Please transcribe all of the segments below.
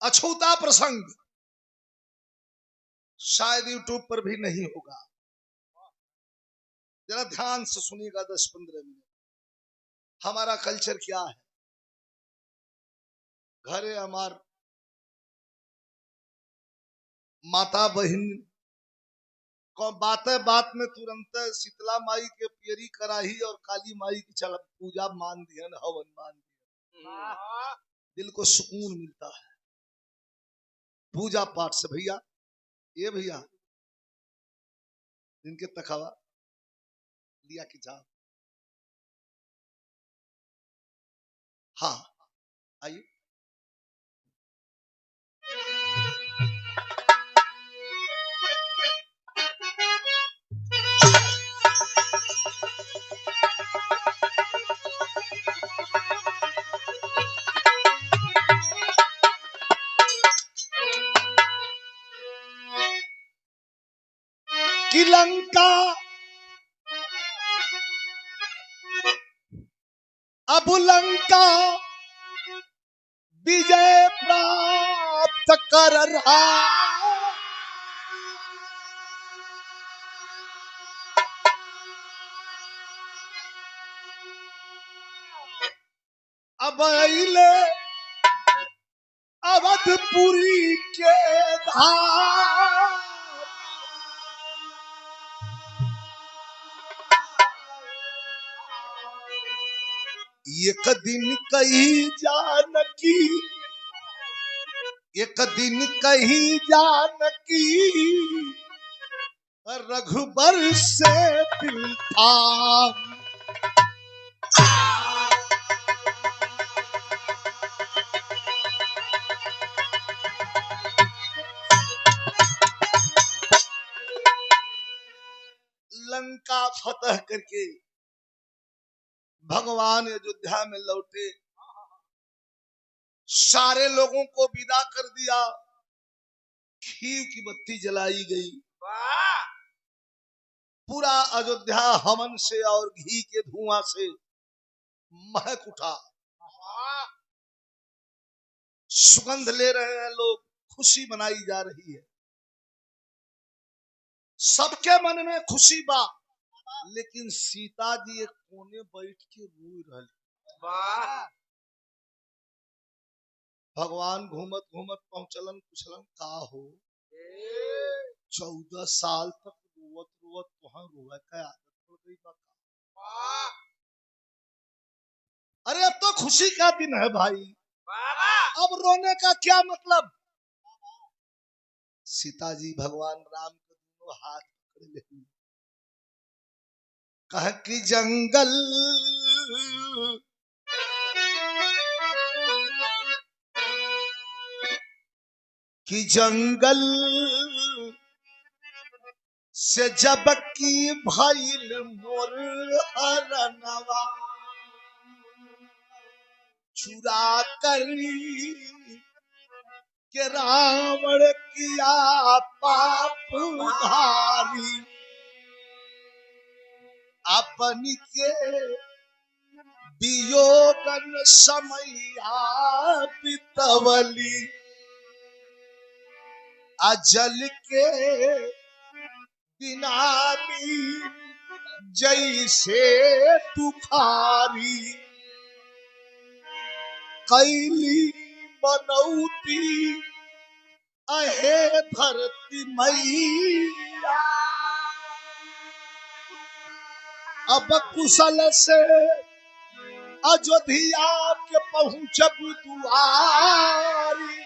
अछूता प्रसंग शायद यूट्यूब पर भी नहीं होगा। जरा ध्यान से सुनिएगा 10-15 मिनट। हमारा कल्चर क्या है? घरे हमार माता बहन को बात में तुरंत शीतला माई के पियरी कराही और काली माई की चल पूजा मान दिया, हवन मान दिया, दिल को सुकून मिलता है पूजा पाठ से। भैया ये भैया इनके तखावा लिया कि जा। हाँ आइए। कि लंका अब लंका विजय प्राप्त कर रहा, अब अइले अवधपुरी के धाम, एक दिन कही जानकी, एक दिन कही जानकी रघुबर से दिल था। लंका फतह करके भगवान अयोध्या में लौटे, सारे लोगों को विदा कर दिया, घी की बत्ती जलाई गई, पूरा अयोध्या हवन से और घी के धुआं से महक उठा। सुगंध ले रहे हैं लोग, खुशी मनाई जा रही है, सबके मन में खुशी बा। लेकिन सीता जी एक कोने बैठ के रोई रही। भगवान घूमत घूमत पहुंचलन, पूछलन का हो? 14 साल तक रोवत रोवत तुहां रोवे का आदत पड़ गई बा? अरे अब तो खुशी का दिन है भाई, अब रोने का क्या मतलब? सीता जी भगवान राम के दोनों हाथ पकड़ ले, कह कि जंगल कि जंगल से जब की भइल मोर अरनवा, चुरा कर के रावण किया पाप भारी, अपन के वियोगन समैया बितवली, अजल के बिना भी जैसे तुखारी, कैली बनौती अहे धरती मैया, अब कुशल से अयोध्या के पहुंचब दुआरी,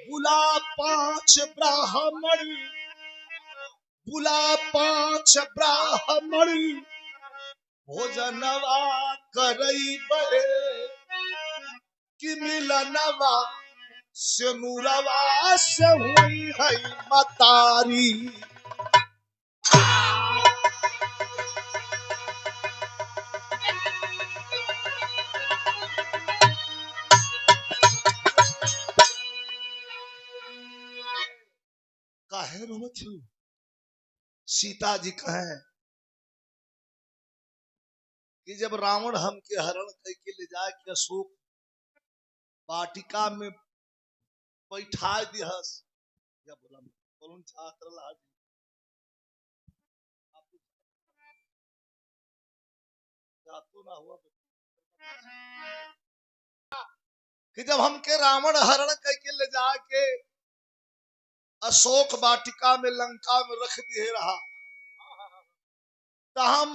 बुला 5 ब्राह्मण, बुला 5 ब्राह्मण, भोजनवा करई बे कि मिलनवा से नूरवा से हुई है मतारी। काहे रोवत हो? सीता जी कहे कि जब रावण हमके हरण करके ले जाए कि अशोक वाटिका में बैठा दिहस। क्या बोला बोलूं छात्र लाज तो ना हुआ कि जब हमके रावण हरण करके ले जाके अशोक वाटिका में लंका में रख दिए रहा, तो हम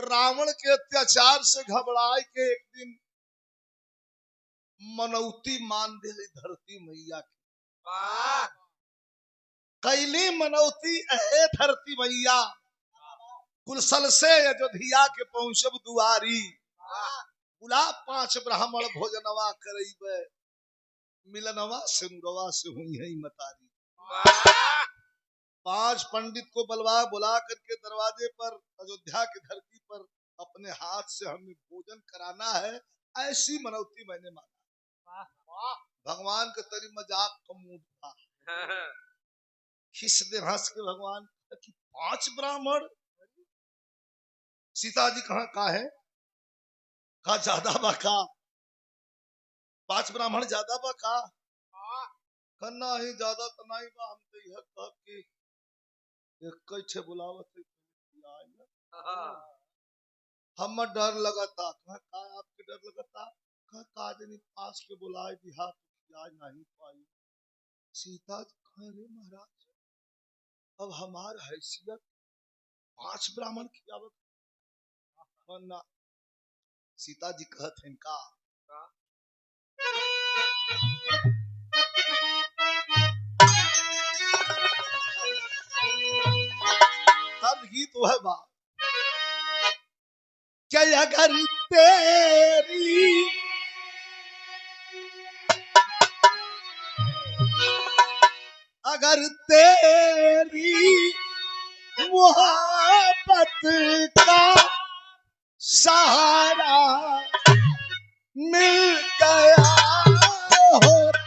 रावण के अत्याचार से घबराए के एक दिन मनौती मान दे धरती मैया की। कैली मनौती अहे धरती मैया, कुलसल से अयोध्या के पहुंचब दुआरी। बुला 5 ब्राह्मण भोजनवा करैबे, मिलनवा सिंगवा से हुई है मतारी। 5 पंडित को बुला करके दरवाजे पर अयोध्या की धरती पर अपने हाथ से हमें भोजन कराना है, ऐसी मनौती मैंने माना। भगवान का तरी मजाक का मूड था, खिस दे हंस के भगवान कि 5 ब्राह्मण। सीता जी कहा है, कहा ज्यादा बका 5 ब्राह्मण ज्यादा बका, करना ही ज्यादा तो नहीं बा। हम तो यह कह के एक छे बुलावत हम डर लगता। कहा आपके डर लगता, कहा काजनी पास के बुलाए दिहा आज नहीं पाई। सीता जी कहे रे महाराज, अब हमार हैसियत 5 ब्राह्मण की आवत ना। सीता जी कहत हैं का तब गीत वह बात क्या अगर तेरी मोहब्बत का सहारा मिल गया होता,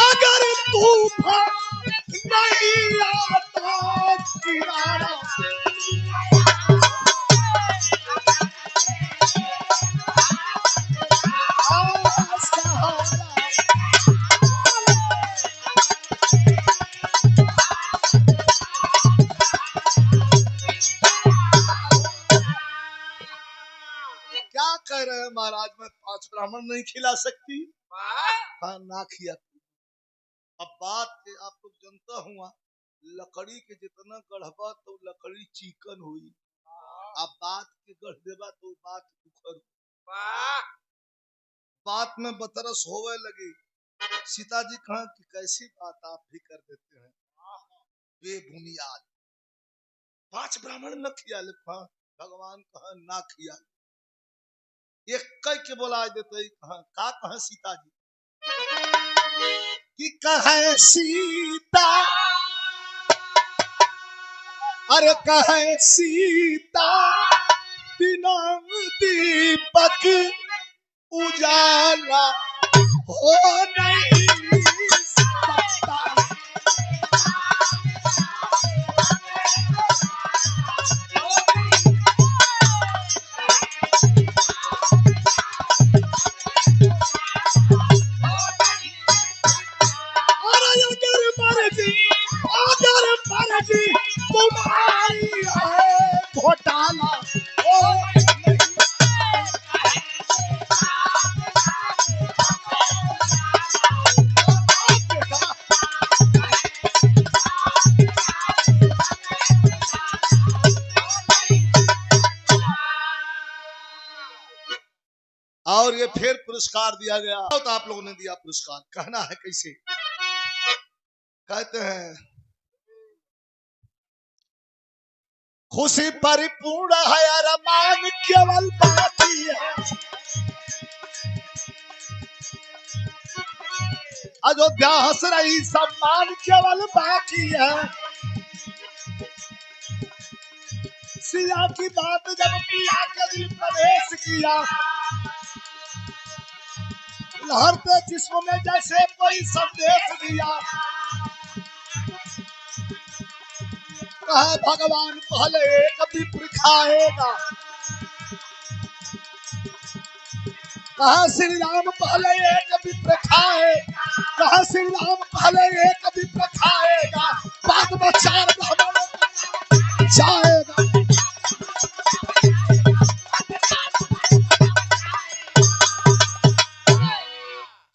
अगर तूफान नहीं आता किनारा क्या कह रहे हैं महाराज, मैं 5 ब्राह्मण नहीं खिला सकती। हाँ ना खिया। अब बात के आप लोग जनता हुआ, लकड़ी के जितना गढ़बा तो लकड़ी चिकन हुई, अब बात के गढ़ देबा तो बात उखड़। बात में बतरस होवे लगी। सीता जी कहा कि कैसी बात आप भी कर देते हैं, बेबुनियाद 5 ब्राह्मण न खिया ले। भगवान कहा ना खिया, एक कह के बोला देते। का कहा सीता जी कि कहे सीता, अरे कहे सीता बिना दीपक उजाला हो नहीं सकता। तुम्हारी घोटाला और ये फिर पुरस्कार दिया गया। तो आप लोगों ने दिया पुरस्कार, कहना है कैसे, कहते हैं खुशी परिपूर्ण है अरमान केवल बाकी है, अयोध्या हंस रही सम्मान केवल बाकी है। सिया की बात जब पिया के दिल प्रवेश किया, लहरते जिस्म में जैसे कोई संदेश दिया। कहा भगवान पहले एक विप्र खाएगा, कहा श्री राम पहले एक विप्र खाए, कहा श्री राम पहले एक विप्र खाएगा, बाद में 4 जाएगा।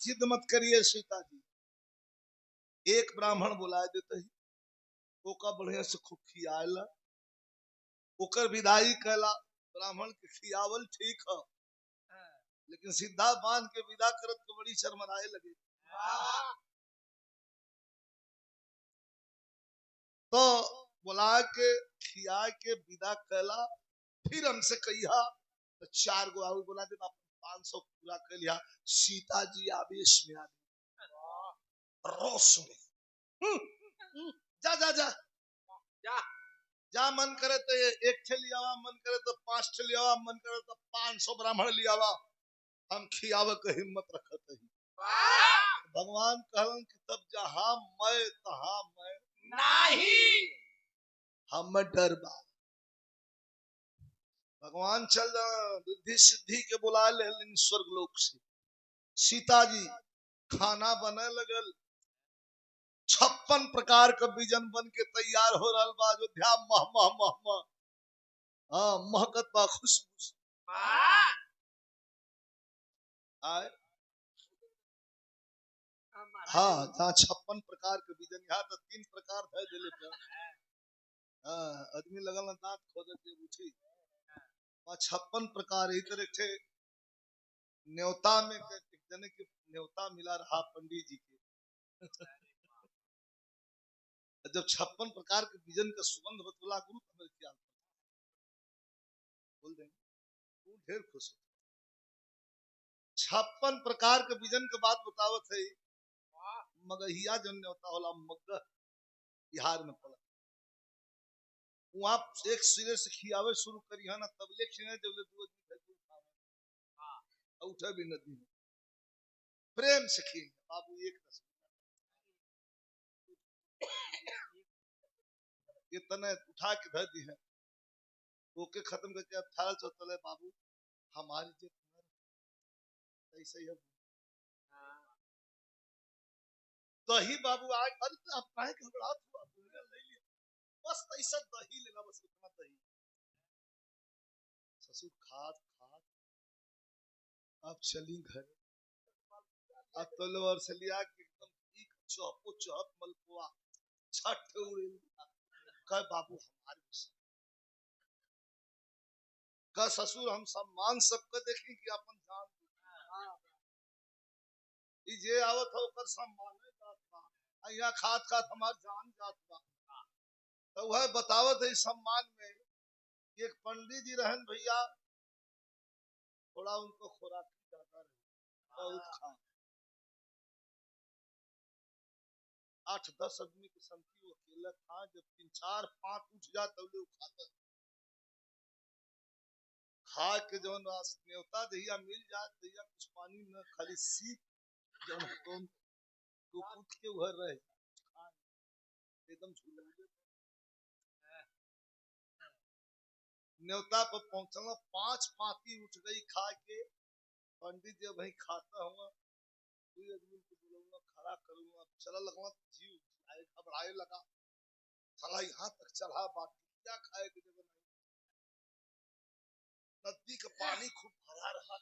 जिद मत करिए सीता जी, एक ब्राह्मण बुलाए देते ही ओका बढ़िया से खूब खियाला, ओकर विदाई कैला। ब्राह्मण के खियावल ठीक है, लेकिन सीधा बांध के विदा करत तो बड़ी शर्मनाए लगे। तो बुला के खिया के विदा कैला, फिर हमसे कहिया तो 4 गो और बोला दे 500 पूरा कर लिया। सीता जी आवेश में आ गई, रोश में। जा जा जा जा जा, मन करे तो 1 ठे लिया, मन करे तो 5 ठे लिया, मन करे तो 500 ब्राह्मण लिया, हम खियावे के हिम्मत रखत ही। भगवान कहलन कि तब जहां मैं तहां मैं नहीं। हम डरबा। भगवान चल रिद्धि सिद्धि के बुला ले स्वर्ग लोक से। सीता जी खाना बने लगल, 56 प्रकार का व्यंजन बन के तैयार हो रहा बा। अयोध्या मह मह मह मह, हाँ महकत बा खुशबू से। आए हाँ, जहाँ 56 प्रकार के व्यंजन, यहाँ तो 3 प्रकार है दिले पे। हाँ, आदमी लगल ना दांत खोदे के उठी। 56 प्रकार ही तरह थे। न्योता में जने के न्योता मिला रहा पंडित जी के। जब 56 प्रकार के व्यंजन का सुगंध बतला गुरु तुम्हें क्या बोल देंगे, तू ढेर खुश हो। 56 प्रकार के व्यंजन के बात बतावत है। मगहिया जन न्योता होला, मगह बिहार में पड़ा। वहां एक सिरे से खियावे शुरू करी ना, तबले खिने जब ले 2 दिन उठे भी नदी में प्रेम से खी बाबू एक रस ये तने उठा के धर दी है, ओके खत्म करके अब थाल चौतले बाबू हमारी जो ऐसे ही है। दही बाबू आज अरे आप काहे घबरात हुआ, ले लिया बस ऐसा दही लेना, बस उतना दही। ससुर खाद खाद अब चली घर, अब तो लो और से लिया कि एकदम ठीक चौपो चौप मलपुआ छठ उड़े कह बाबू हमारे का ससुर हम सम्मान सबको देखें कि अपन जान जे आवत हो कर सम्मान जात बा, यहाँ खात खात हमार जान जात बा। तो वह बतावत है सम्मान में, एक पंडित जी रहन भैया, थोड़ा उनको खुराक ज्यादा रहे, बहुत खा 8-10 आदमी की संगति वो अकेला खा, जब 3-4-5 उठ जा तब लोग खाता खा के जो न्योता दहिया मिल जाए दहिया कुछ पानी न खाली सीख जो तो पूछ के उधर रहे एकदम झूले न्योता पर पहुंचना 5 पाती उठ गई खा के। पंडित जी भाई खाता हुआ 2 आदमी को बुलाऊंगा खड़ा करूंगा, चला लगा जीव घबराए लगा, साला यहाँ तक चढ़ा बाकी क्या खाए की जगह नहीं। नदी का पानी खूब भरा रहा,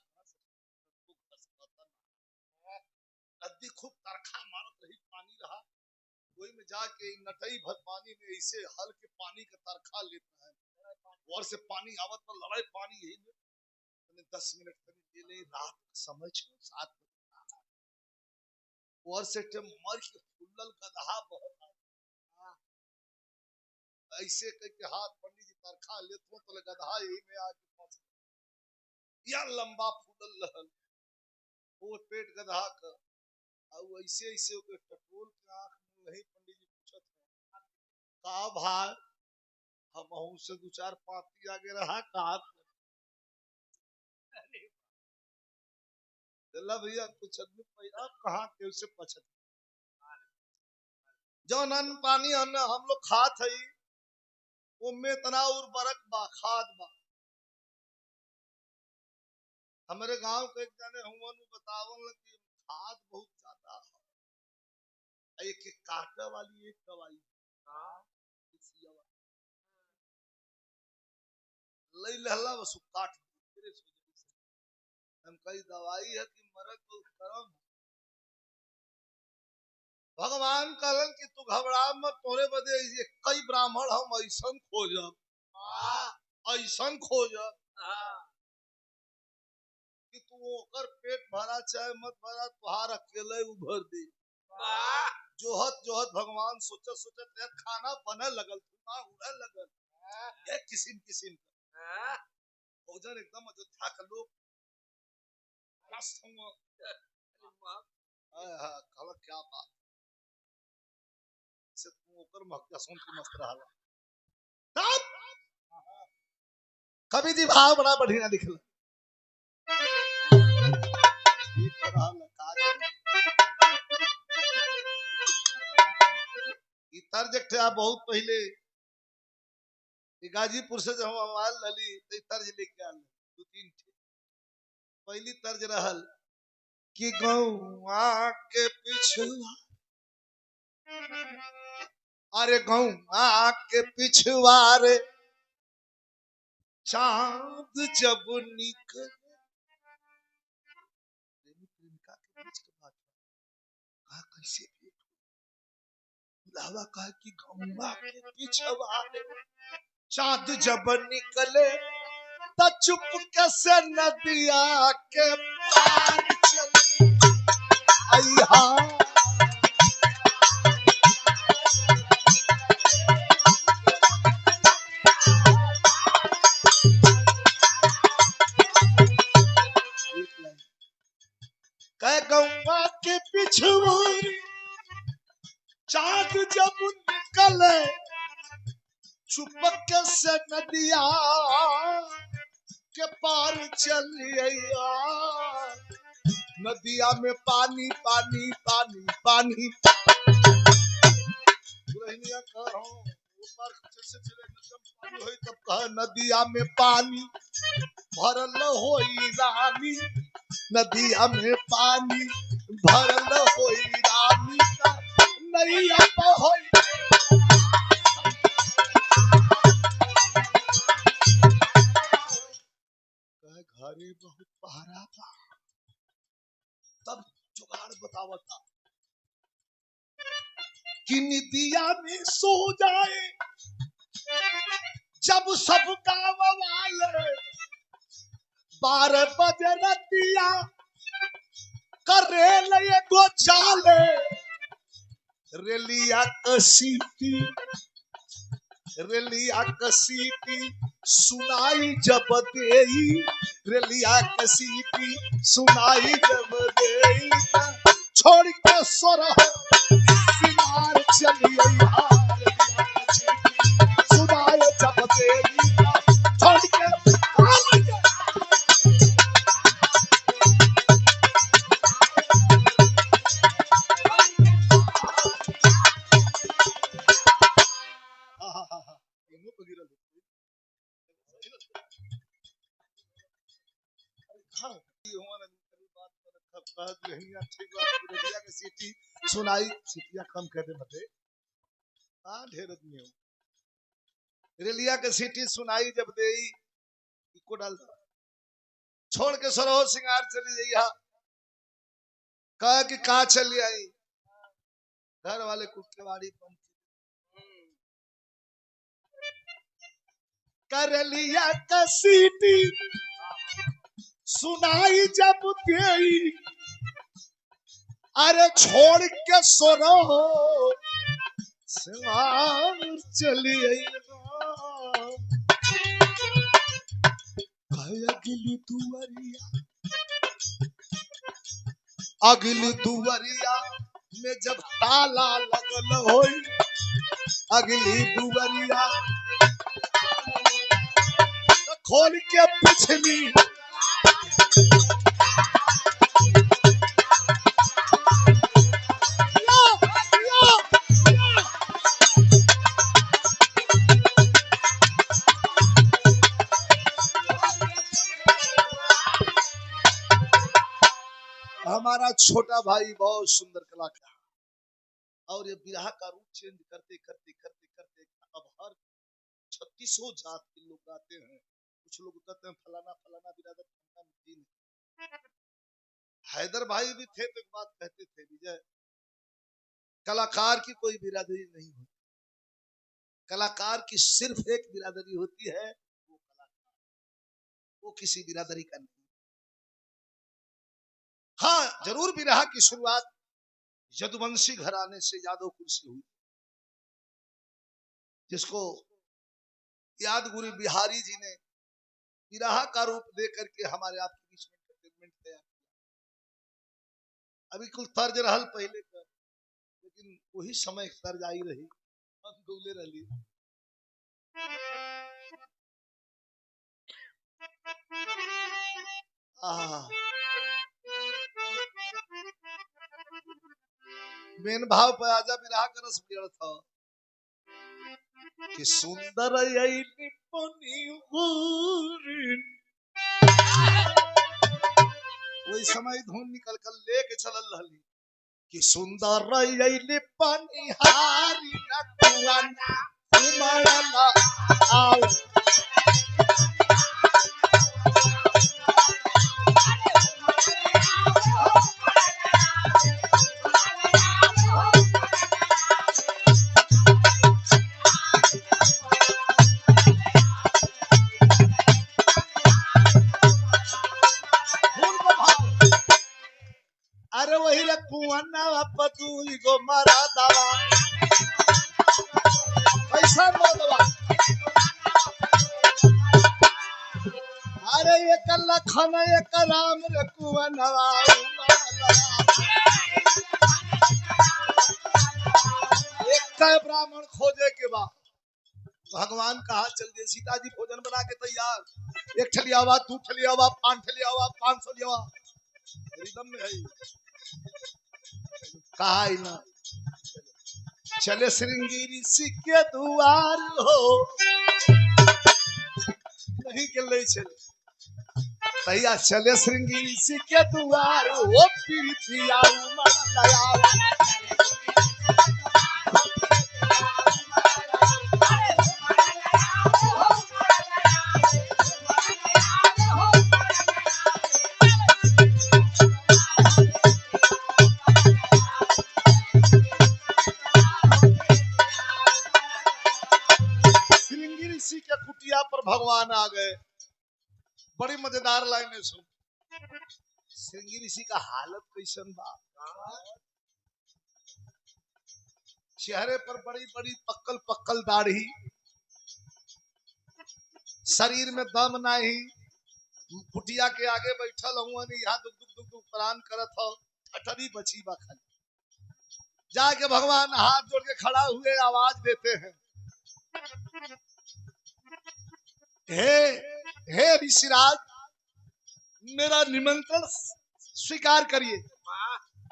नदी खूब तरखा मारत रही, पानी रहा वही में जाके नटई भर पानी में ऐसे हल के पानी का तरखा लेता है, और से पानी आवत पर लड़ाई पानी यही में 10 मिनट ले ले रात समझ 7 और से मर के फुल्लल गदहा बहुत ऐसे करके हाथ पंडित जी तरखा लेते तो गदहा यही में आके फंस या लंबा फूलल रहल वो पेट गदहा का और ऐसे ऐसे ओके टटोल के आंख में नहीं। पंडित जी पूछत का भाई हम से 2-4 पाती आगे रहा कहा चला भैया कुछ आदमी पैदा कहाँ के उसे पछत जौन अन्न पानी हम लोग खात हई उनमें इतना उर्वरक बा खाद बा। हमारे गांव के एक जाने हुआ बतावन कि खाद बहुत ज्यादा है एक एक काटे वाली एक दवाई लई लहला बस काट हम कई दवाई है कि मरद को करम भगवान कहलन कि तू घबरा मत तोरे बदे ये कई ब्राह्मण हम ऐसन खोजब कि तू ओकर पेट भरा चाहे मत भरा तुहार अकेले उभर दे। जोहत जोहत भगवान सोचत सोचत खाना बने लगल तुमा उड़े लगल एक किस्म किस्म का भोजन एकदम अयोध्या का लोग क्या बात से तू ओकर महका सुन के मस्त रहला कवि जी भाव बड़ा बढ़िया लिखल तर्ज एक बहुत पहले गाजीपुर से जब हम आल लली तो तर्ज लेके आल 2-3 पहली तर्ज रहल कि गौआ के पिछुआ अरे गौआ के पिछुआरे चांद जब निकले कैसे लावा कहा कि गौआ के पिछुआरे चांद जब निकले तो चुप कैसे नदिया के पार चले अय्या कह गौआ के पिछुआरे चांद जब निकले चुपक से नदिया के पार चलिया नदिया में पानी पानी पानी पानी तब कह नदिया में पानी भरल होई रानी नदिया में पानी भरल होई रानी नैया तो होई घरे बहुत पहरा था तब जुगाड़ बतावता कि निदिया में सो जाए जब सब गाँव वाले 12 बजे रतिया करे ले गो जाले रेलिया कसीटी सुनाई जब देई रेलिया कसीटी सुनाई जब देई छोड़ के सोर सिनार चलिए सुनाई जब देई छोड़ के सुनाई सीटिया कम कर दे मते ढेर आदमी हो रेलिया के सीटी सुनाई जब देई इको डाल छोड़ के सरो सिंगार चली जाइया कह कि कहा चली आई घर वाले कुटकेवाड़ी कर लिया का सीटी सुनाई जब देई अरे छोड़ के सोरो सिंगार चली आई अगली दुवरिया में जब ताला लगल होई अगली दुवरिया खोल के पिछली या, या, या। हमारा छोटा भाई बहुत सुंदर कलाकार और ये बिरहा का रूप चेंज करते करते करते करते अब हर 3600 जात के लोग गाते हैं। कुछ लोग कहते हैं फलाना फलाना बिरादर फलाना मुद्दीन। हैदर भाई भी थे तो एक बात कहते थे, विजय, कलाकार की कोई बिरादरी नहीं होती, कलाकार की सिर्फ एक बिरादरी होती है, वो कलाकार, वो किसी बिरादरी का नहीं। हाँ जरूर बिरहा की शुरुआत यदुवंशी घराने से यादव कुल से हुई, जिसको यादगुरु बिहारी जी ने बिरहा का रूप दे करके हमारे आपके बीच में एंटरटेनमेंट तैयार किया। अभी कुछ तर्ज रहल पहले कर, लेकिन वही समय तर्ज आई रही, हम डोले रही। मेन भाव पर आजा बिरहा का रस बिगड़ था कि सुंदर यही वही समय धुन निकल कर लेके चलल रहली कि सुंदर यही पनिहारी रखुआना उमड़ला आओ। अरे वही रखुआना पतूई गो मारा दवा पैसा नो दवा। अरे एक लखन एक राम रखुआना एक ब्राह्मण खोजे के बाद भगवान कहा चल गए, सीता जी भोजन बना के तैयार, एक ठलियावा, दू ठलियावा, 5 ठलियावा, 500 लियावा रिदम में है। कहा ना चले श्रृंगी ऋषि के द्वार हो, नहीं के ले चले तैया चले श्रृंगी ऋषि के द्वार हो, प्रीतिया उमड़ लया। पर भगवान आ गए। बड़ी मजेदार लाइनें सुन। श्रृंगी ऋषि का हालत कैसन बा, चेहरे पर बड़ी बड़ी पक्कल पक्कल दाढ़ी, शरीर में दम नहीं, कुटिया के आगे बैठल हुआ नहीं, यहाँ दुख दुख दुख दुख प्राण करत हो, ठठरी बची बा खाली। जाके भगवान हाथ जोड़ के खड़ा हुए आवाज देते हैं, हे हे ऋषिराज, मेरा निमंत्रण स्वीकार करिए।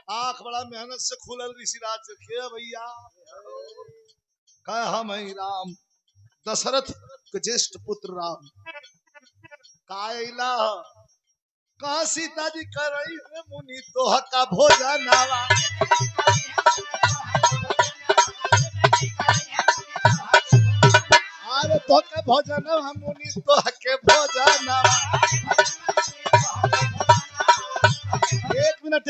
आंख बड़ा मेहनत से खुलल ऋषिराज से, के भैया कह हम ही राम, दशरथ के ज्येष्ठ पुत्र राम। काइला कहा सीता जी कर रही है मुनि तोह का भोजन आवा। अरे तो के भोजन मुनि तोह के भोजन आवा। एक मिनट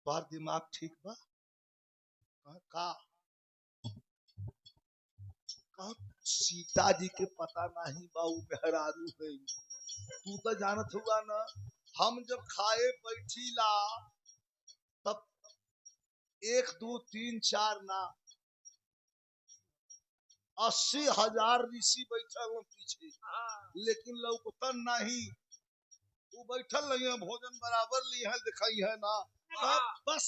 बार दिमाग ठीक बा का सीता जी के पता नहीं बाऊ मेहरारू है। तू तो जानत हुआ ना, हम जब खाए बैठीला तब 1 2 3 4 ना 80,000 ऋषि बैठल हो पीछे, लेकिन लौकतन नहीं। वो बैठल नहीं है, भोजन बराबर ली है, दिखाई है ना, तब बस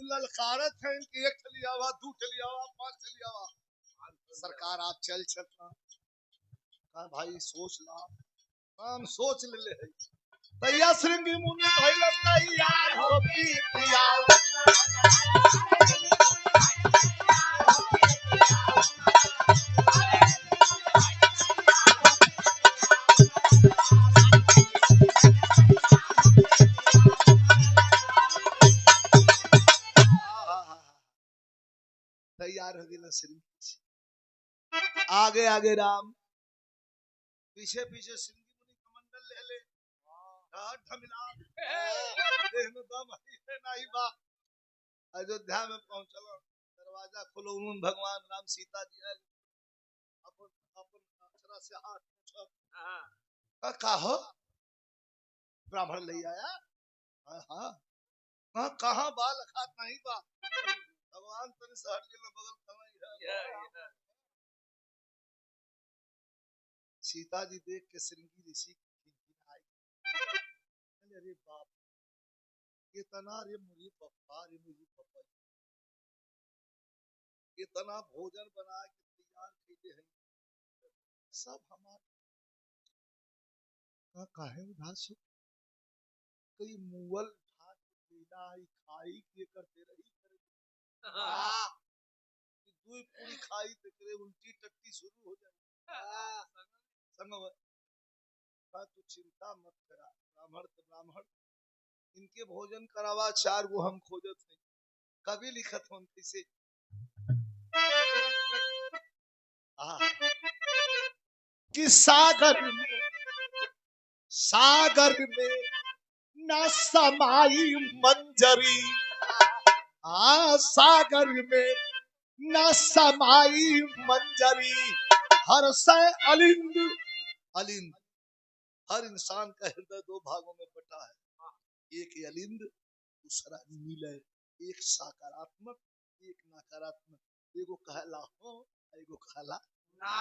ललकारत है कि 1 ठलियावा, 2 ठलियावा, 5 ठलियावा। सरकार आप चल चलना कहा भाई सोच ला हम सोच ले है भैया श्रृंगी मुनि भैया तैयार हो पिया तैयार हो गए श्रृंगी आगे आगे राम पीछे पीछे श्रृंगी मुनि कमंडल ले ले ढमिला देह में दम है नहीं बा अयोध्या में पहुंचल दरवाजा खोलो उन्होंने भगवान राम सीता जी है अपन अपन अक्षरा से हाथ पूछो का हो ब्राह्मण ले आया हाँ हाँ कहाँ बा लखात नहीं बा भगवान तने से हट गेल बगल कमाई है सीता जी देख के श्रृंगी ऋषि आई अरे बाप इतना रे मुझे पप्पा रे मुझे पप्पा इतना भोजन बना के तैयार किए हैं सब हमारे काहे उदास हो कोई मुगल ठाट पीला आई खाई के करते रही कि दूध पूरी खाई तो करे उल्टी टट्टी शुरू हो जाए संगव का तू चिंता मत करा ब्राह्मण तो ब्राह्मण इनके भोजन करावा चार वो हम खोजत हैं कभी लिखत हम कैसे कि सागर में न समाई मंजरी सागर में न समाई मंजरी हर से अलिंद अलिंद हर इंसान का हृदय दो भागों में बटा है एक अलिंद दूसरा नीलय एक सकारात्मक एक नकारात्मक एगो कहला हो एगो कहला ना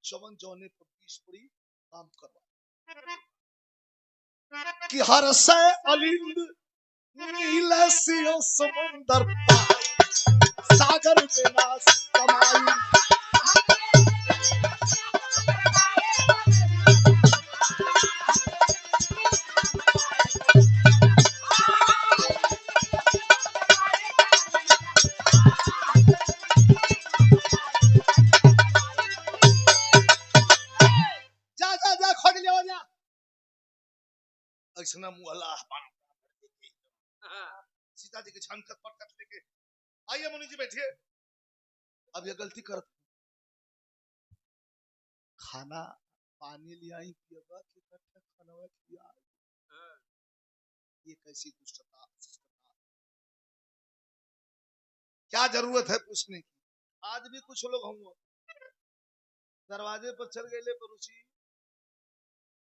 चवन जौने पर 20 पड़ी काम करवा कि हर से अलिंद नीले सियो समुंदर सागर में ना समाई ऐसा मुहल्ला सीता जी के छानकत पटकत लेके आइए मुनि जी बैठिए अब ये गलती कर खाना पानी ले आई पिएगा कि इकट्ठा खाना खिया ये कैसी दुष्टता क्या जरूरत है पूछने की आज भी कुछ लोग होंगे दरवाजे पर चल गए पर ऋषि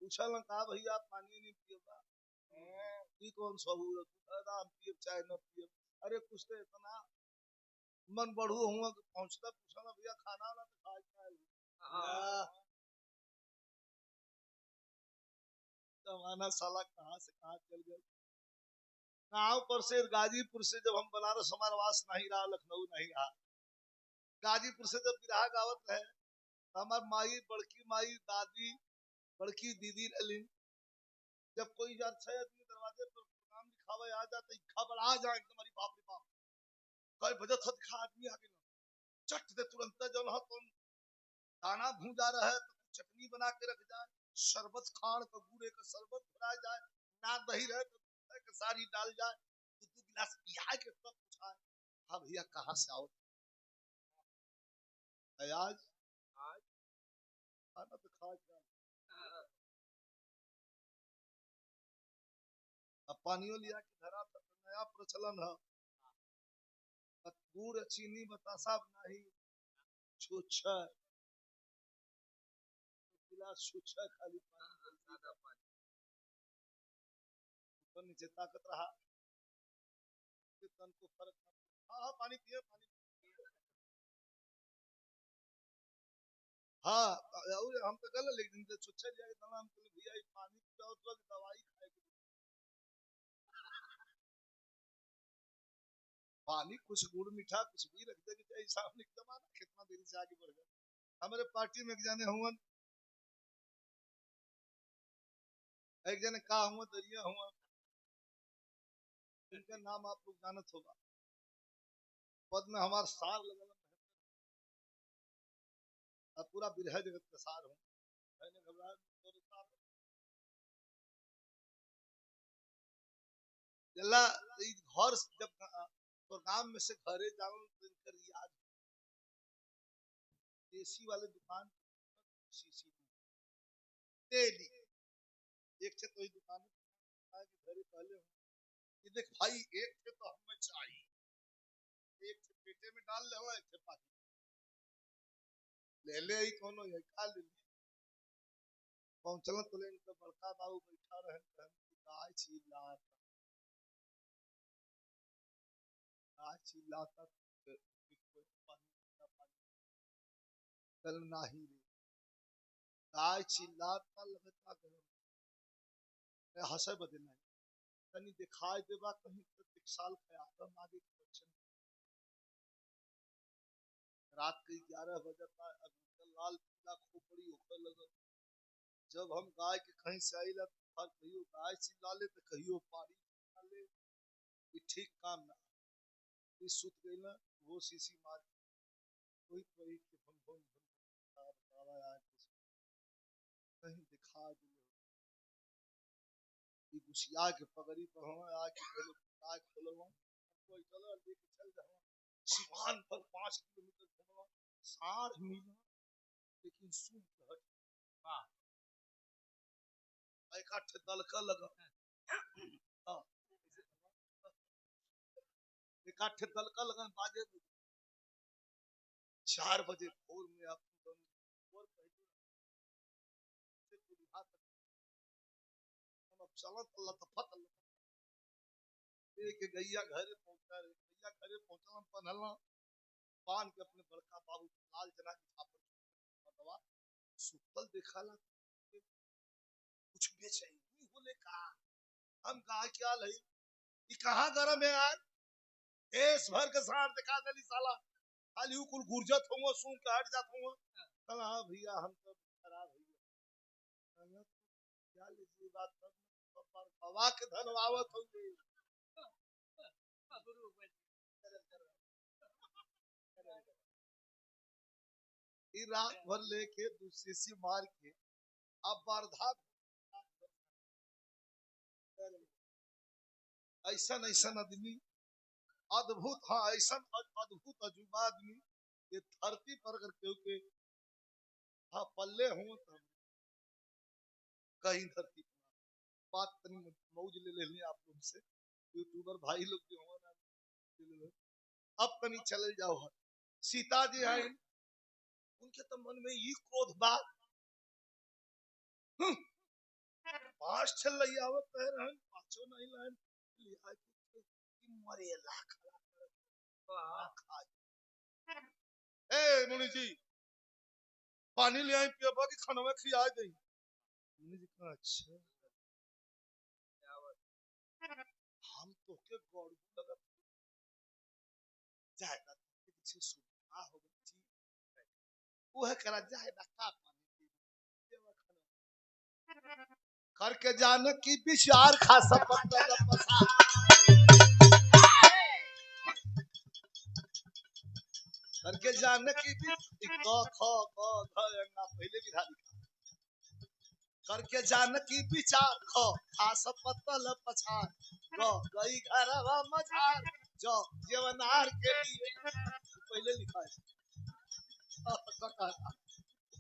पूछा ना कहा भैया पानी नहीं पिएगा कौन सहूलत पिए चाहे न पिए अरे कुछ तो इतना मन बढ़ू हुआ कि पहुंचता पूछा ना भैया खाना ना तो खा जमाना साला कहाँ से कहाँ चल गए गाँव पर से गाजीपुर से जब हम बनारस हमारा वास नहीं रहा लखनऊ नहीं रहा गाजीपुर से जब बिरहा गावत है तो हमार माई बड़की माई दादी बड़की दीदी रही जब कोई यार छह आदमी दरवाजे पर नाम लिखावे आ जाते घबरा जाए एकदम अरे बाप रे बाप कोई बजत था दिखा आदमी आ गया चट दे तुरंत जो न तुम दाना भूजा रहा है तो चटनी बना के रख जाए शरबत खान का गुड़े का शरबत बनाया जाए ना दही रहे तो सारी डाल जाए दो गिलास पिया के सब पूछा हाँ भैया कहाँ से आओ आज खाना तो खा अब पानियों लिया कि धरा था तो नया प्रचलन है गुड़ चीनी बतासा नहीं छुच्छा गिलास छुच्छा खाली पानी ऊपर नीचे ताकत रहा तन को फर्क हाँ पानी पिए हाँ हम तो गल लेकिन छुच्छा लिया के हम भैया पानी पियो तो दवाई खाए पानी कुछ गुड़ मीठा कुछ भी रख दे सामने जमाना कितना देरी से आगे बढ़ गया हमारे पार्टी में एक जने हुआ, एक जने का हुआ दरिया हुआ, इनका नाम आप लोग जानत होगा। पद में हमारा सार लगल, अब पूरा बिरहा जगत का सार हूँ। मैंने घबराया तो सार जल्ला घर जब तो गांव में से घरे जाऊं तो इनकर याद देसी वाले दुकान सीसी तेली एक से तो ही दुकान घरे पहले ये देख भाई एक से तो हमें चाहिए, एक से पेटे में डाल ले हो, एक से पानी ले ले ही कोनो ये खा ले। पहुंचल तो इनका बड़का बाबू बैठा रहे गाय चिल्लाता कल नाही रे गाय चिल्लाता लगता गरम हंसे बदे नहीं तनी दिखाई देवा कहीं तो एक साल खयाल आगे क्वेश्चन। रात के 11 बजे तक लाल पीला खोपड़ी होकर लगा। जब हम गाय के कहीं से आइला तो कहियो गाय चिल्ला ले तो कहियो पानी चिल्ला ले, ये ठीक काम ना ये सुत गई ना वो सीसी मार कोई कोई के भन कहीं दिखा दे ये गुसिया के पगड़ी पर हम आके पहले गाय खोलवा कोई चलो लेके चल जाओ सिवान पर 5 किलोमीटर घुमवा सार मिला लेकिन सुन के हट वाह इकट्ठे दलका लगा इकट्ठे दलका लगा बाजे 4 बजे भोर में आप चलत लतफत एक गैया घरे पहुंचा रे गैया घरे पहुंचला पनहला पान के अपने बड़का बाबू लाल जना के छापर मतवा सुतल देखाला कुछ बेचैनी होले का हम कहा क्या लई ई कहां गरम है यार देश भर के साथ दिखा देली साला खाली कुल गुर्जत होंगे सूं के हट जात होंगे कहा हां भैया हम तो खराब भैया क्या लीजिए बात कर पर हवा के धनवावत होंगे ई रात भर लेके दूसरी सी मार के अब वारधा ऐसा आदमी अद्भुत हाँ ऐसा अद्भुत अजूबा आदमी ये धरती पर अगर क्योंकि हाँ पल्ले हूँ तो कहीं धरती पर बात तनी मौज ले लेनी आप लोग से यूट्यूबर भाई लोग जो हो ना अब तनी चले जाओ सीता जी हैं उनके तो मन में ये क्रोध बात 5 छल लई आवत कह रहन पाछो नहीं लाइन लिया मरे लाख ए मुनि जी पानी ले आई पियबा कि खाना में खिया दे मुनि जी कहा अच्छा हम तो के गौड़ लगा जाएगा किसी सुना हो गई वो है करा जाएगा का पानी करके जाने की विचार खासा पत्ता पसा करके जाने की क ख ग घ ना पहले विधा लिखा करके जाने की विचार ख खास पत्तल पछार ग गई घरवा मझार जो जीवनार के लिए पहले लिखा है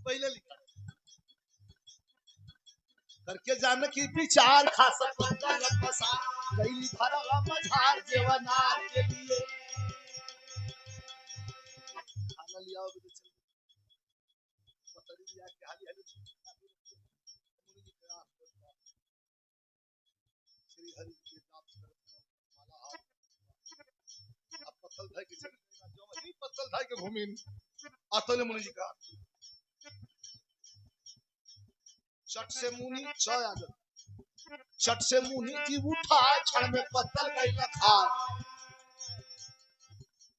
पहले लिखा करके जाने की विचार खास पत्तल पछार गई घरवा मझार जीवनार के लिए खाना लिया पतरी लिया के हाली हाली श्री हरि के नाम से माला हाथ अब पत्तल भाई के चल जो ही पत्तल भाई के भूमि अतल मुनि जी का चट से मुनि चय आदत चट से मुनि जी उठा क्षण में पत्तल गई खा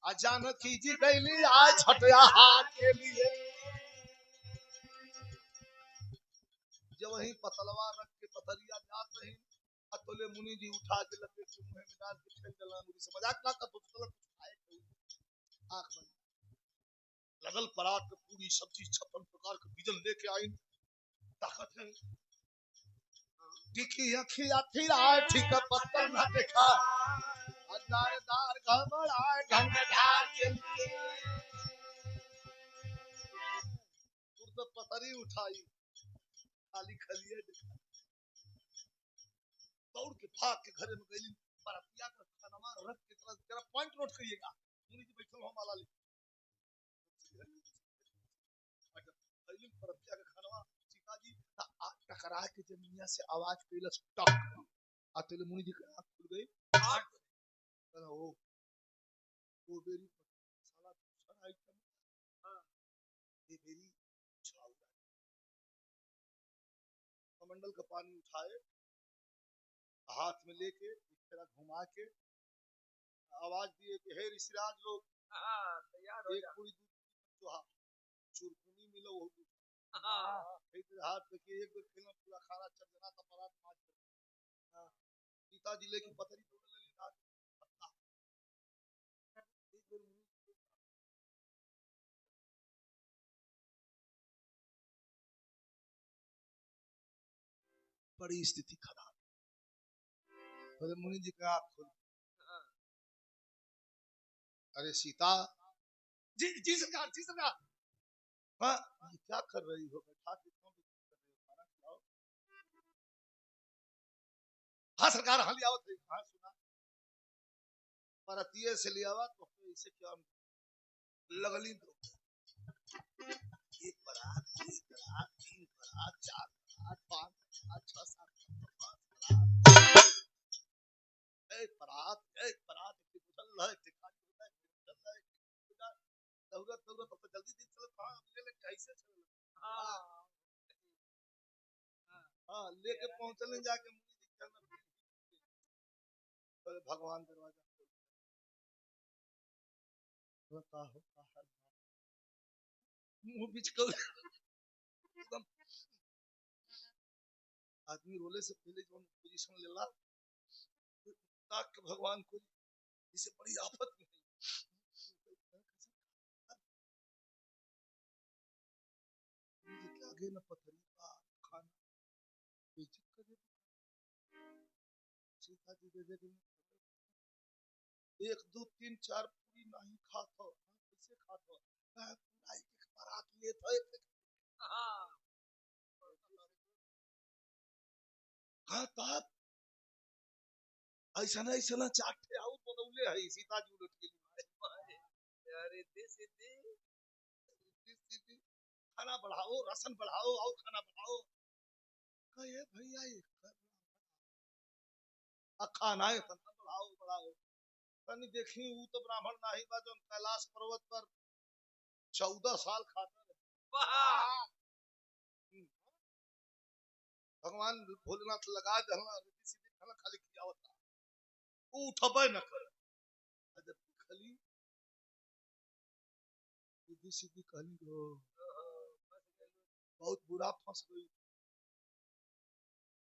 अचानक ही जी गईली आज छठया हाथ के लिए वही पतलवा रख के पथरिया जात रही अतुले मुनि जी उठा के लगे के मुंह में डाल के फेंक दला मुनि से मजाक ना कर तो चल खाए आंख बंद लगल परात में पूरी सब्जी 56 प्रकार के बीजन लेके आई ताकत है टिकी अखिया थिरा ठीक पत्तल ना देखा अदारदार घबराए ढंग ढार के तुरंत पतरी उठाई खाली खलिए दिखा दौड़ के भाग के घर में गई परतिया का खाना रख के तेरा पॉइंट नोट करिएगा मुनि जी बैठल हम वाला परतिया का खाना सीता जी टकरा के जमीनिया से आवाज कैलस टक अतुल मुनि जी की आंख खुल गई वो बेरी साला दूसरा आइटम ये बेरी छाउड़ा कमंडल का पानी उठाए हाथ में लेके इस तरह घुमा के आवाज दिए कि हे ऋषिराज लोग तैयार हो जा एक पूरी दूध जो चुरकुनी मिलो वो एक हाथ में कि एक बार खेलना पूरा खाना चल जाना था परात मार सीता जी लेके पतरी तोड़ ले हाथ पत्ता एक बार बड़ी स्थिति खराब तो मुनि जी का आँख खुल अरे सीता जी जी सरकार हाँ ये क्या कर रही हो बैठा के क्यों कर रही हो खाना खिलाओ हाँ सरकार हाँ लियाओ थे हाँ सुना परतिये से लियावा तो इसे क्या लगली दो एक बरात तीन बरात चार बरात पांच बरात छह सात बरात एक बुझल है दौड़त दौड़त तो जल्दी दिन चलत हां ले कैसे चल हां लेके पहुंचने जाके मुनि जी चलना अरे भगवान दरवाजा होता है मुंह बीच को एकदम आदमी रोले से पहले जो पोजीशन लेला ताक भगवान को इसे बड़ी आफत में आगे न पथरी का खाना बेइज्जत करे सीता जी दे दे 1 2 3 4 पूरी नहीं खातो कैसे खातो पूरा एक बारात ले था हां तब ऐसा ना चाटे आउ बनौले है सीता जी उलट के अरे दे खाना बढ़ाओ रसन बढ़ाओ और खाना बढ़ाओ कहे भैया ये खाना है बढ़ाओ कनी देखी वो तो ब्राह्मण नहीं बा जो कैलाश पर्वत पर 14 साल खाता रहे भगवान भोलेनाथ लगा दहला सीधे खाना खाली खियावत उठबे न कर जब खाली सीधी कहली गो बहुत बुरा फंस गई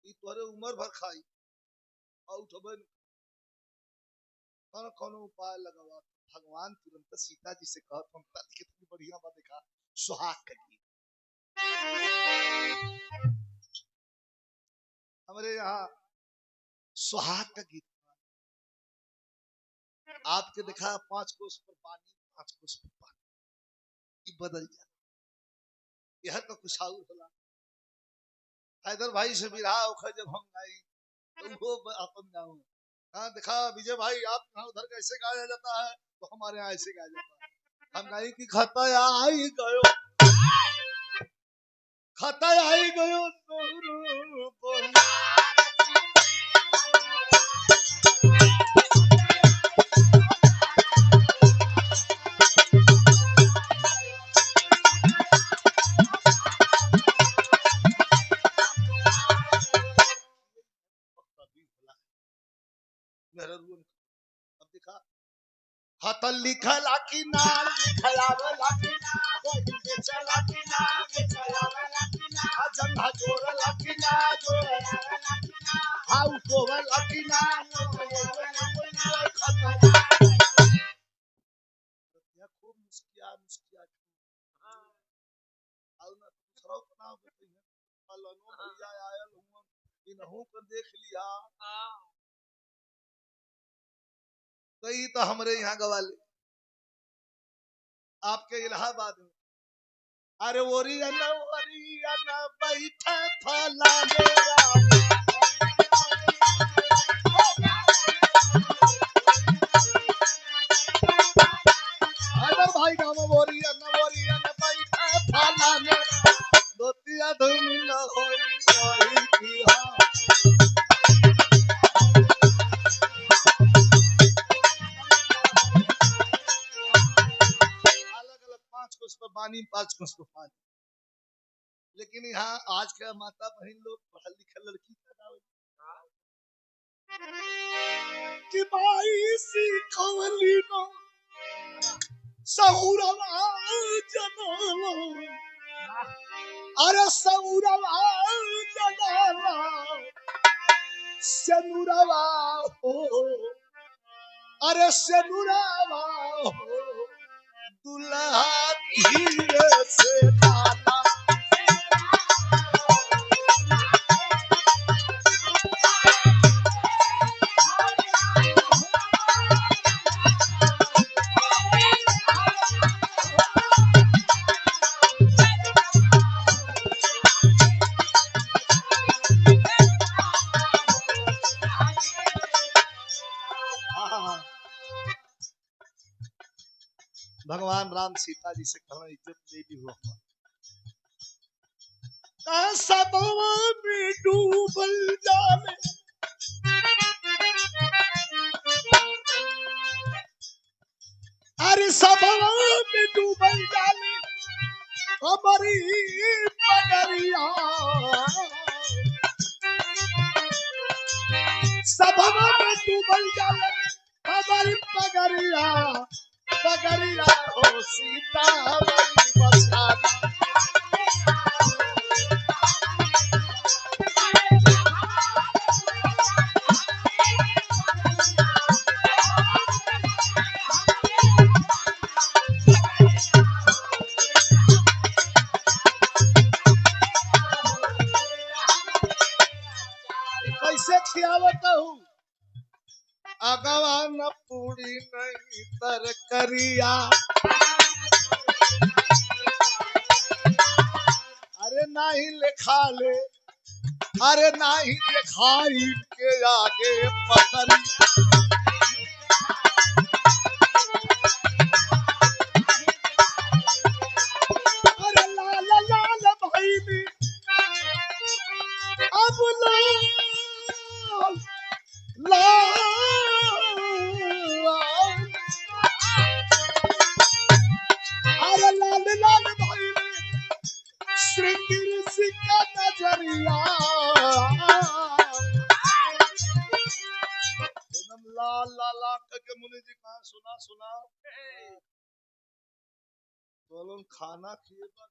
ई तोरे उम्र भर खाई और उठबे न कौन उपाय लगावा भगवान तुरंत सीता जी से कहत हम कितनी बढ़िया बात देखा सुहाग का गीत हमारे यहाँ सुहाग का गीत आपके देखा 5 कोस पर पानी 5 कोस पर पानी ये बदल जाता यह तो कुछ और होला हैदर भाई से बिरहा होकर जब हम गाई तो वो अपन गाँव हाँ देखा विजय भाई आप यहाँ उधर कैसे गाया जाता है तो हमारे यहाँ ऐसे गाया जाता है हम गाई की खतया आई गयो अब देखा हतल लिखला कि ना लिखलावला कि ना कोई चला कि ना लिखलावला कि ना जंघा जोड़ला कि खूब मुस्किया मुस्किया और ना दूसरा नाम कहते हैं फलानो भैया आयल हूं इनहू को देख लिया तो ये तो हमरे यहाँ गवाले आपके इलाहाबाद में अरे ओरियना बैठे फला मेरा अरे भाई गाँव ओरियना बैठे फला मेरा दोतिया धुन न होई की हाँ पानी 5 कुछ तो पानी लेकिन यहाँ आज के माता बहन लोग पढ़ल लिखल लड़की कि भाई सीखवली नो सहुरवा जनाला अरे सहुरवा जनाला सेनुरवा हो अरे सेनुरवा हो दुल्हा धीरे से डाला भगवान राम सीता जी से कहना इज्जत ले ली हुआ सबवा में डूबल जाने अरे सबवा में डूबल जाने हमारी पगरिया सबवा में डूबल जाने हमारी पगरिया पगरिया हो सीता हमारी बचाना कैसे खियावत हूँ अगवा न पूरी नहीं तरकरिया अरे नहीं लिखा ले अरे नहीं दिखाई के आगे पतरी अरे लाल लाल भाई भी अब लाल अरे लाल लाल भाई श्रृंगी सिक्का नजरिया एकदम लाल लाल करके मुनि जी कहा सुना सुना बोलो खाना खिए हुआ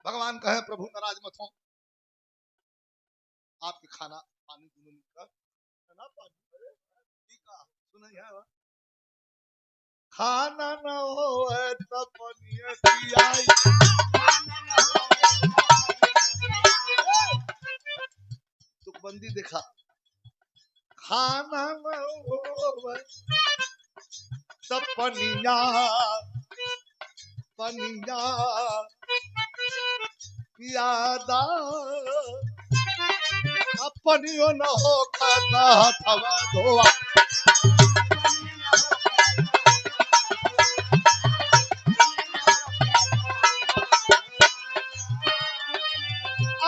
भगवान कहे प्रभु नाराज मत हो आपके खाना पानी दोनों का खाना पानी सुना है खाना न हो तो पनिया पियाई तुकबंदी देखा खाना न हो तो पनिया पनिया पियादा अपनियो न हो खाता हथवा धोआ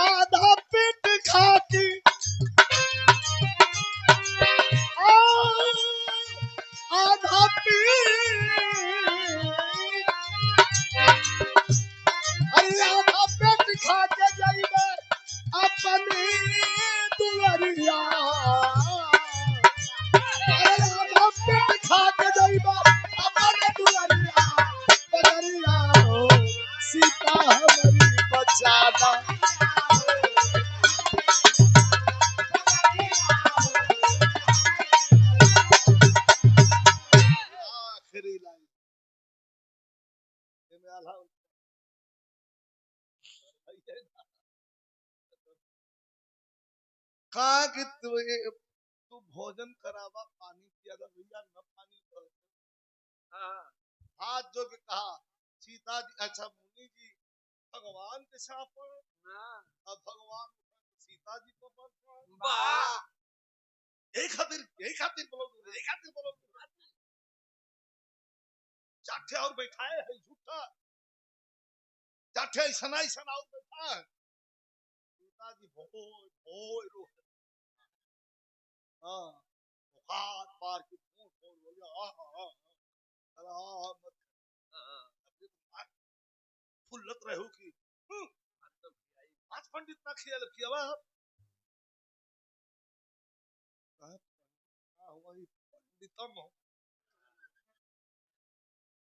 आधा पेट खाती आधा पेट अरे आधा पेट खा के जाइबे अपने दुआरिया अरे आधा पेट खा के जाइबे साला कहा कि तू भोजन करावा पानी पिया भैया न पानी हाथ जो के कहा सीता जी अच्छा मुनि जी भगवान के साथ अब भगवान सीता जी को यही खातिर बोलो जाठे और बैठाए है झूठा जाठे ऐसा और बैठा है सीता जी भोय रो हाँ बुखार पार की बोलिया मत फुल्लत रहो की आज पंडित ना खेल किया पंडितम हो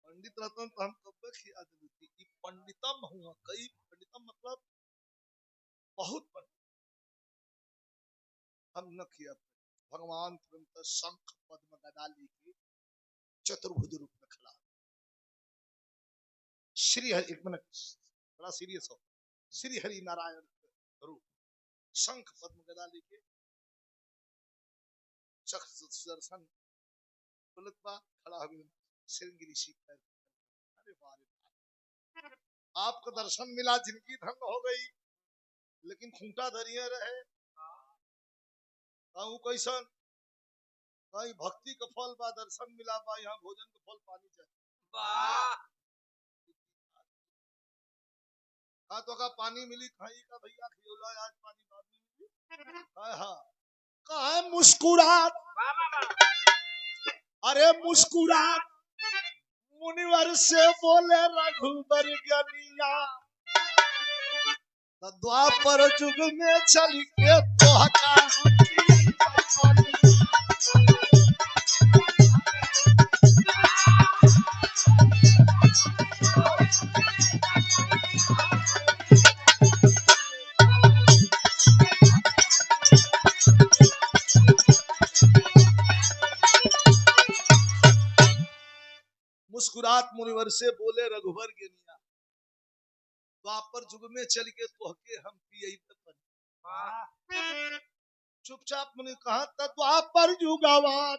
पंडित रतन तो हम कब खिया देती पंडितम हुआ कई पंडितम मतलब बहुत पंडित हम न किया भगवान तुरंत शंख पद्म गदा लेके चतुर्भुज रूप में खड़ा श्री हरि एक मिनट बड़ा सीरियस हो श्री हरि नारायण रूप शंख पद्म गदा लेके सुदर्शन पुलतवा खड़ा हुए श्रृंगी ऋषि पर अरे बारे आपको दर्शन मिला जिनकी धन हो गई लेकिन खूंटा धरिए रहे कहूं कैसन कहीं भक्ति का फल बा दर्शन मिला बा यहाँ भोजन का फल पानी चाहिए हाँ तो का पानी मिली खाई का भैया खियोला आज पानी बाद में मिली हाँ कहा मुस्कुरात अरे मुस्कुरात मुनिवर से बोले रघुबर गनिया द्वापर युग में चल के तोहका मुस्कुरात मुनिवर से बोले रघुवर गनिया द्वापर युग में चल के तोहके हम पियई चुपचाप मुनि कहा द्वापर युगवा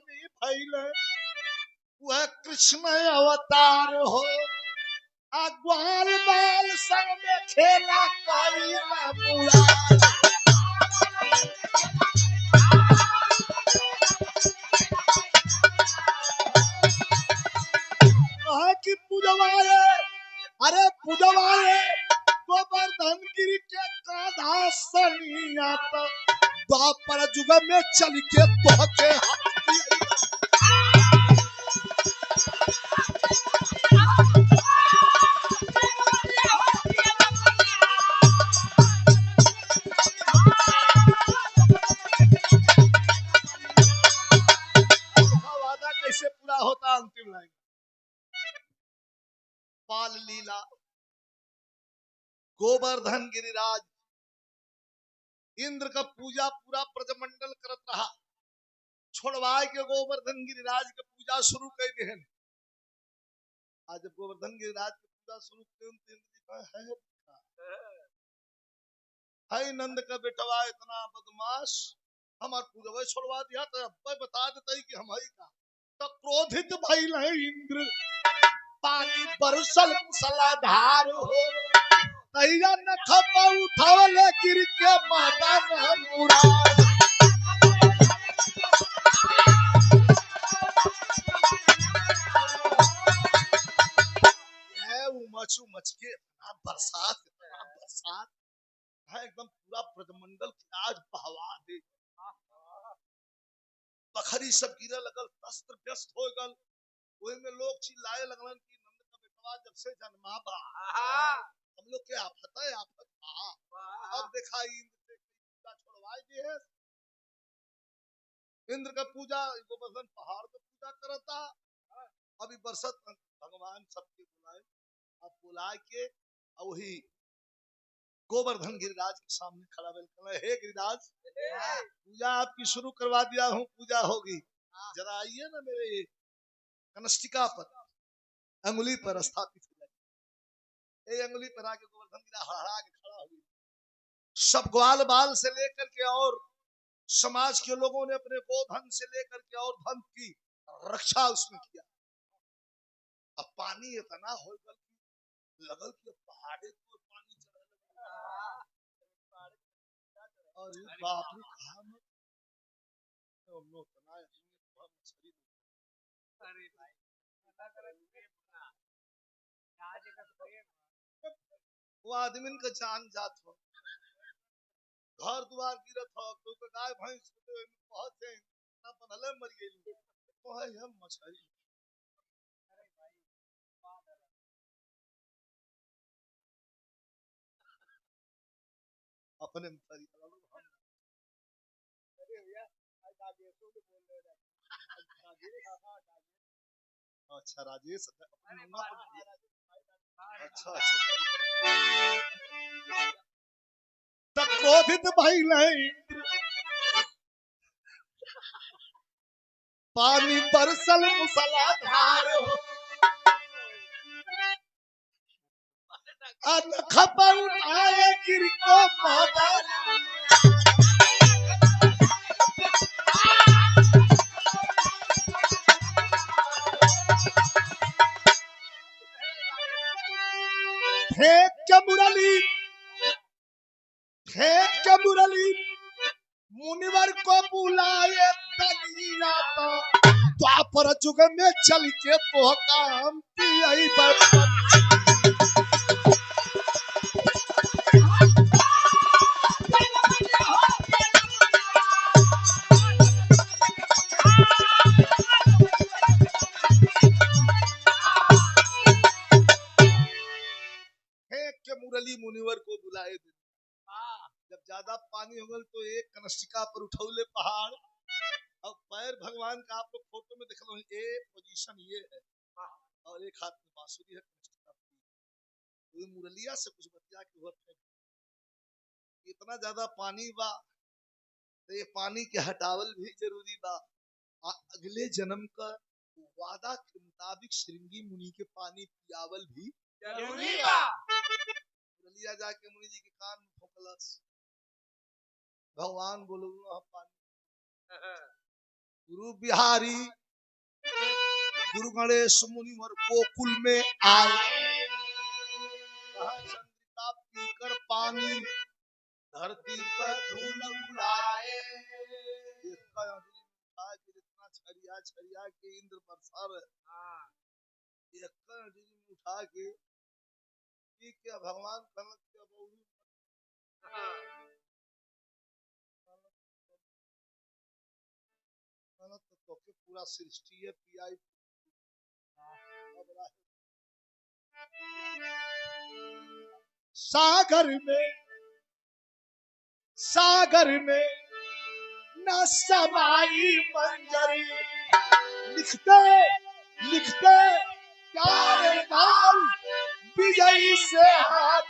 में फैले वह कृष्ण अवतार हो ग्वाल बाल संग में खेला कहा कि पूजवाए अरे पूजवाए गोवर्धन गिरी के काधा सनिया द्वापर युग में चल के तोहके वादा कैसे पूरा होता अंतिम लाइन पाल लीला गोवर्धन गिरिराज इंद्र का पूजा पूरा प्रजमंडल करत रहा छोड़वाए के गोवर्धन गिरिराज के पूजा शुरू कर दे आज जब गोवर्धन गिरिराज की पूजा शुरू कर है नंद का बेटवा इतना बदमाश हमार पूजा छोड़वा दिया तो अब बता देता कि हम ही का तो क्रोधित भइल है इंद्र पानी बरसल मूसलाधार हो तैया न खपा उठावले गिर के माता में मुराद ये उमच के बरसात है एकदम पूरा ब्रह्मंडल की आज बहवा दे बखरी सब गिरे लगल अस्त्र व्यस्त हो गल ओए में लोग चिल्लाए लगलन कि नंद का बेटवा जब से जन्मा बा हम लोग के आफत है अब देखा इंद्र से पूजा छोड़वाई दी है इंद्र का पूजा गोवर्धन पहाड़ पे पूजा करता अभी बरसत भगवान सबके बुलाए अब बुला के वही गोवर्धन गिरिराज के सामने खड़ा बैठा हे गिरिराज पूजा आपकी शुरू करवा दिया हूँ पूजा होगी जरा आइए ना मेरे कनस्टिका पर अंगुली पर स्थापित हो जाए ए अंगुली पर आके गोवर्धन गिरा हड़हड़ा के खड़ा हो गया। सब ग्वाल बाल से लेकर के और समाज के लोगों ने अपने गोधन से लेकर के और धन की रक्षा उसमें किया। अब पानी इतना हो लगल कि पहाड़े को पानी चढ़ने लगा। और बाप रे कहा मत हम लोग बनाए मछली। अरे भाई वो आदमी का जान जात हो, घर द्वार गिरत हो, तो गाय भैंस पहुंचे ना बनले मर गई तो है हम मछली। अपने अच्छा राजेश अच्छा अच्छा तक क्रोधित भाई नहीं पानी बरसल मूसलाधार हो खबर उठाए गिर को मैदान फेंक के मुरली मुनिवर को बुलाए तनिया तो द्वापर युग में चल के तो काम पियई बर्तन मुरली मुनिवर को बुलाए दिन। जब ज्यादा पानी हो गल तो एक कनस्टिका पर उठौले पहाड़ और पैर भगवान का आप लोग फोटो में देख लो ये पोजीशन ये है और एक हाथ में बांसुरी है कनस्टिका तो मुरलिया से कुछ बतिया के हुआ इतना ज्यादा पानी बा तो ये पानी के हटावल भी जरूरी बा। अगले जन्म का वादा के मुताबिक श्रृंगी मुनि के पानी पियावल भी जरूरी बा। लिया जाके मुनि जी के कान में फूंकलस भगवान बोलो पानी गुरु बिहारी गुरु गणेश मुनिवर गोकुल में आए चंद्रिका पीकर पानी धरती पर धूल उड़ाए जितना छरिया छरिया के इंद्र बरसा रहे उठा के क्या भगवान कनक क्या बहु तो पूरा सृष्टि है पीआई सागर में न समाई मंजरी लिखते प्यारे नाम विजयी से हाथ